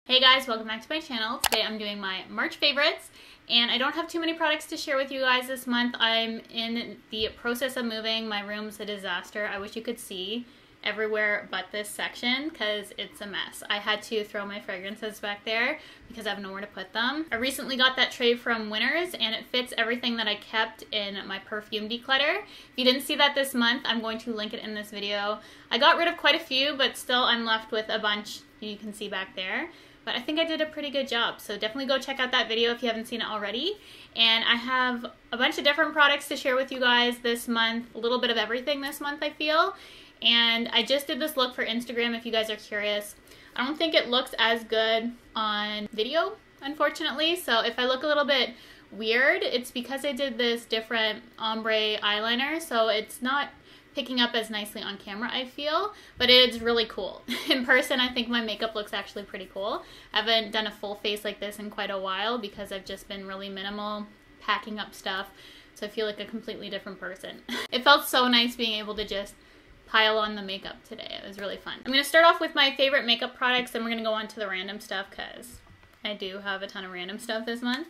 Hey guys, welcome back to my channel. Today I'm doing my March favorites, and I don't have too many products to share with you guys this month. I'm in the process of moving. My room's a disaster. I wish you could see everywhere but this section because it's a mess. I had to throw my fragrances back there because I have nowhere to put them. I recently got that tray from Winners and it fits everything that I kept in my perfume declutter. If you didn't see that this month, I'm going to link it in this video. I got rid of quite a few, but still I'm left with a bunch you can see back there. But I think I did a pretty good job, so definitely go check out that video if you haven't seen it already. And I have a bunch of different products to share with you guys this month, a little bit of everything this month I feel. And I just did this look for Instagram if you guys are curious. I don't think it looks as good on video, unfortunately, so if I look a little bit weird, it's because I did this different ombre eyeliner, so it's not picking up as nicely on camera, I feel, but it's really cool. In person, I think my makeup looks actually pretty cool. I haven't done a full face like this in quite a while because I've just been really minimal, packing up stuff, so I feel like a completely different person. It felt so nice being able to just pile on the makeup today. It was really fun. I'm going to start off with my favorite makeup products, then we're going to go on to the random stuff because I do have a ton of random stuff this month.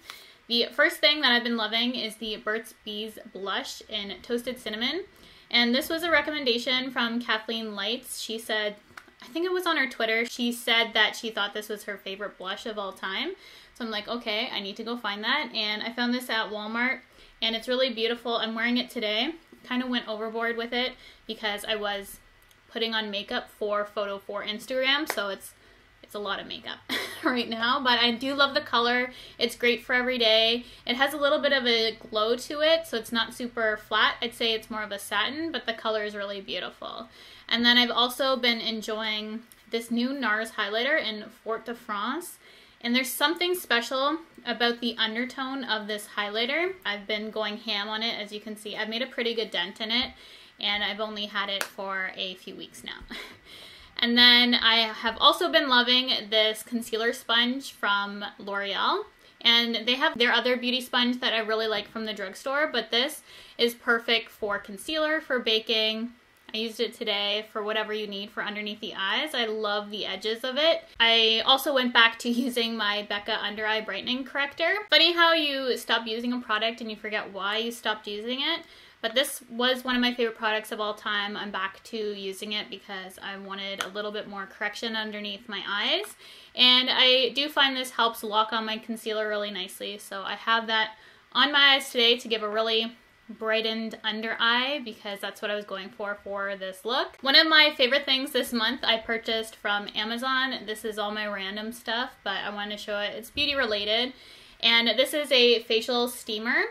The first thing that I've been loving is the Burt's Bees blush in Toasted Cinnamon. And this was a recommendation from Kathleen Lights. She said, I think it was on her Twitter, she said that she thought this was her favorite blush of all time. So I'm like, okay, I need to go find that. And I found this at Walmart and it's really beautiful. I'm wearing it today. Kind of went overboard with it because I was putting on makeup for photo for Instagram, so it's a lot of makeup right now, but I do love the color. It's great for every day. It has a little bit of a glow to it, so it's not super flat. I'd say it's more of a satin, but the color is really beautiful. And then I've also been enjoying this new NARS highlighter in Fort de France. And there's something special about the undertone of this highlighter. I've been going ham on it, as you can see. I've made a pretty good dent in it, and I've only had it for a few weeks now. And then I have also been loving this concealer sponge from L'Oreal. And they have their other beauty sponge that I really like from the drugstore, but this is perfect for concealer, for baking. I used it today for whatever you need for underneath the eyes. I love the edges of it. I also went back to using my Becca Under Eye Brightening Corrector. Funny how you stop using a product and you forget why you stopped using it. But this was one of my favorite products of all time. I'm back to using it because I wanted a little bit more correction underneath my eyes. And I do find this helps lock on my concealer really nicely. So I have that on my eyes today to give a really brightened under eye because that's what I was going for this look. One of my favorite things this month I purchased from Amazon. This is all my random stuff, but I wanted to show it. It's beauty related. And this is a facial steamer.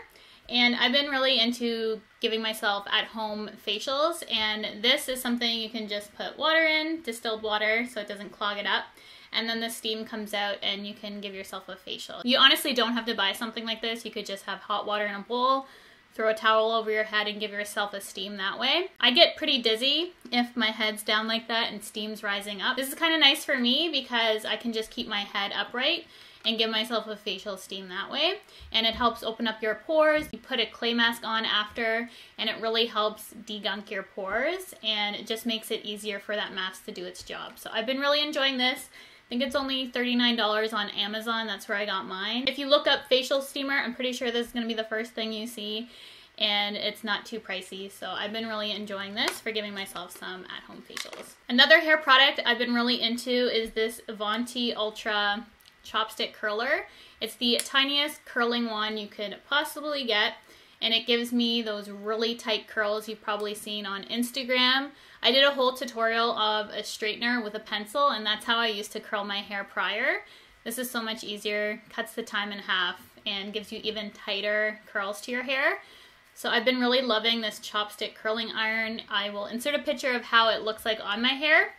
And I've been really into giving myself at-home facials, and this is something you can just put water in, distilled water, so it doesn't clog it up, and then the steam comes out and you can give yourself a facial. You honestly don't have to buy something like this. You could just have hot water in a bowl, throw a towel over your head and give yourself a steam that way. I get pretty dizzy if my head's down like that and steam's rising up. This is kind of nice for me because I can just keep my head upright and give myself a facial steam that way. And it helps open up your pores. You put a clay mask on after and it really helps degunk your pores and it just makes it easier for that mask to do its job. So I've been really enjoying this. I think it's only $39 on Amazon. That's where I got mine. If you look up facial steamer, I'm pretty sure this is going to be the first thing you see, and it's not too pricey. So I've been really enjoying this for giving myself some at-home facials. Another hair product I've been really into is this Avanti Ultra Chopstick curler. It's the tiniest curling one you could possibly get, and it gives me those really tight curls you've probably seen on Instagram. I did a whole tutorial of a straightener with a pencil, and that's how I used to curl my hair prior. This is so much easier, cuts the time in half, and gives you even tighter curls to your hair. So I've been really loving this Chopstick curling iron. I will insert a picture of how it looks like on my hair,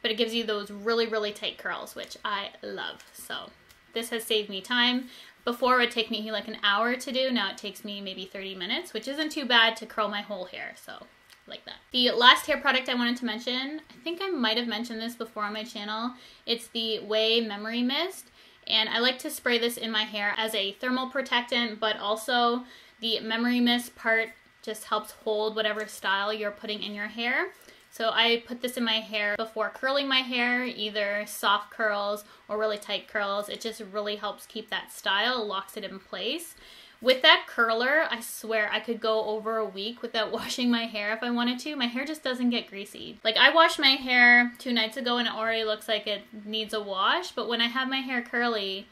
but it gives you those really, really tight curls, which I love. So this has saved me time. Before it would take me like an hour to do, now it takes me maybe 30 minutes, which isn't too bad to curl my whole hair, so like that. The last hair product I wanted to mention, I think I might have mentioned this before on my channel, it's the Way Memory Mist, and I like to spray this in my hair as a thermal protectant, but also the memory mist part just helps hold whatever style you're putting in your hair. So I put this in my hair before curling my hair, either soft curls or really tight curls. It just really helps keep that style, locks it in place. With that curler, I swear I could go over a week without washing my hair if I wanted to. My hair just doesn't get greasy. Like, I washed my hair 2 nights ago and it already looks like it needs a wash, but when I have my hair curly,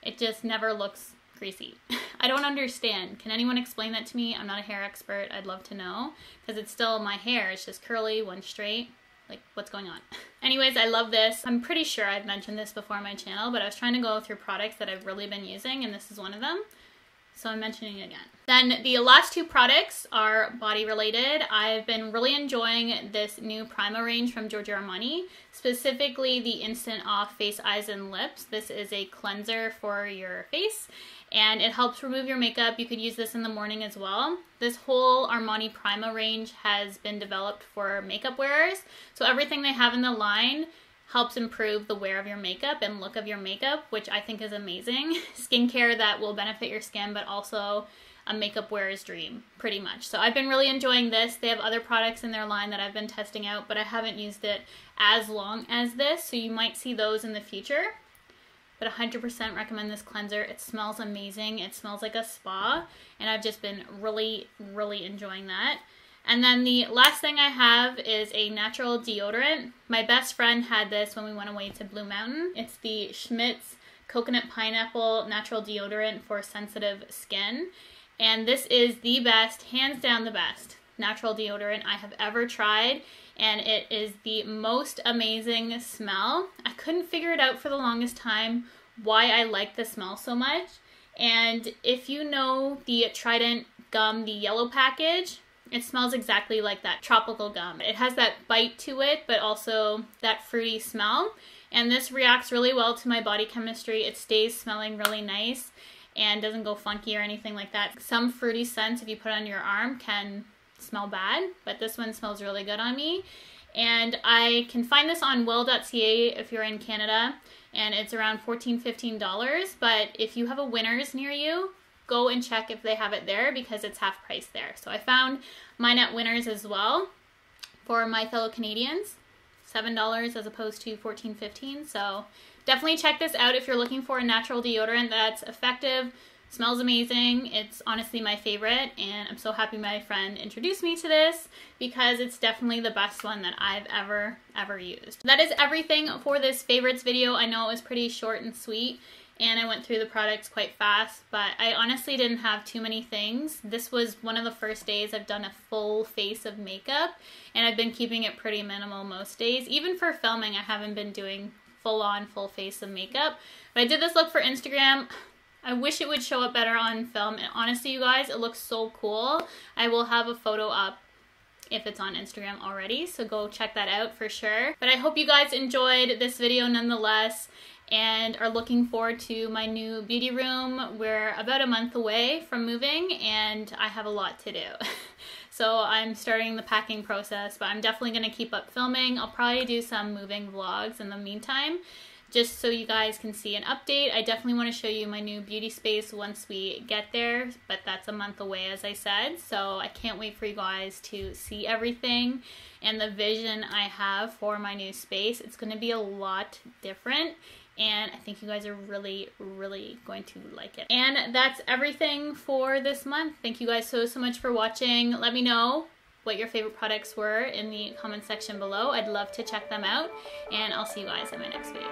it just never looks greasy. I don't understand. Can anyone explain that to me? I'm not a hair expert. I'd love to know, because it's still my hair. It's just curly, one straight. Like, what's going on? Anyways, I love this. I'm pretty sure I've mentioned this before on my channel, but I was trying to go through products that I've really been using, and this is one of them. So I'm mentioning it again. Then the last 2 products are body related. I've been really enjoying this new primer range from Giorgio Armani, specifically the Instant Off Face, Eyes, and Lips. This is a cleanser for your face, and it helps remove your makeup. You could use this in the morning as well. This whole Armani primer range has been developed for makeup wearers, so everything they have in the line helps improve the wear of your makeup and look of your makeup, which I think is amazing. Skincare that will benefit your skin, but also a makeup wearer's dream, pretty much. So I've been really enjoying this. They have other products in their line that I've been testing out, but I haven't used it as long as this, so you might see those in the future. But 100% recommend this cleanser. It smells amazing. It smells like a spa, and I've just been really, really enjoying that. And then the last thing I have is a natural deodorant. My best friend had this when we went away to Blue Mountain. It's the Schmidt's Coconut Pineapple Natural Deodorant for sensitive skin. And this is the best, hands down the best, natural deodorant I have ever tried. And it is the most amazing smell. I couldn't figure it out for the longest time why I like the smell so much. And if you know the Trident gum, the yellow package, it smells exactly like that tropical gum. It has that bite to it, but also that fruity smell. And this reacts really well to my body chemistry. It stays smelling really nice and doesn't go funky or anything like that. Some fruity scents, if you put on your arm, can smell bad, but this one smells really good on me. And I can find this on well.ca if you're in Canada, and it's around $14–15. But if you have a Winners near you, go and check if they have it there, because it's half price there. So I found mine at Winners as well for my fellow Canadians. $7 as opposed to $14–15. So definitely check this out if you're looking for a natural deodorant that's effective, smells amazing. It's honestly my favorite, and I'm so happy my friend introduced me to this, because it's definitely the best one that I've ever used. That is everything for this favorites video. I know it was pretty short and sweet, and I went through the products quite fast, but I honestly didn't have too many things. This was one of the first days I've done a full face of makeup, and I've been keeping it pretty minimal most days. Even for filming, I haven't been doing full-on full face of makeup, but I did this look for Instagram. I wish it would show up better on film, and honestly, you guys, it looks so cool. I will have a photo up if it's on Instagram already, so go check that out for sure. But I hope you guys enjoyed this video nonetheless, and are looking forward to my new beauty room. We're about a month away from moving, and I have a lot to do. So I'm starting the packing process, but I'm definitely going to keep up filming. I'll probably do some moving vlogs in the meantime, just so you guys can see an update. I definitely want to show you my new beauty space once we get there, but that's a month away, as I said. So I can't wait for you guys to see everything and the vision I have for my new space. It's going to be a lot different, and I think you guys are really, really going to like it. And that's everything for this month. Thank you guys so much for watching. Let me know what your favorite products were in the comment section below. I'd love to check them out, and I'll see you guys in my next video.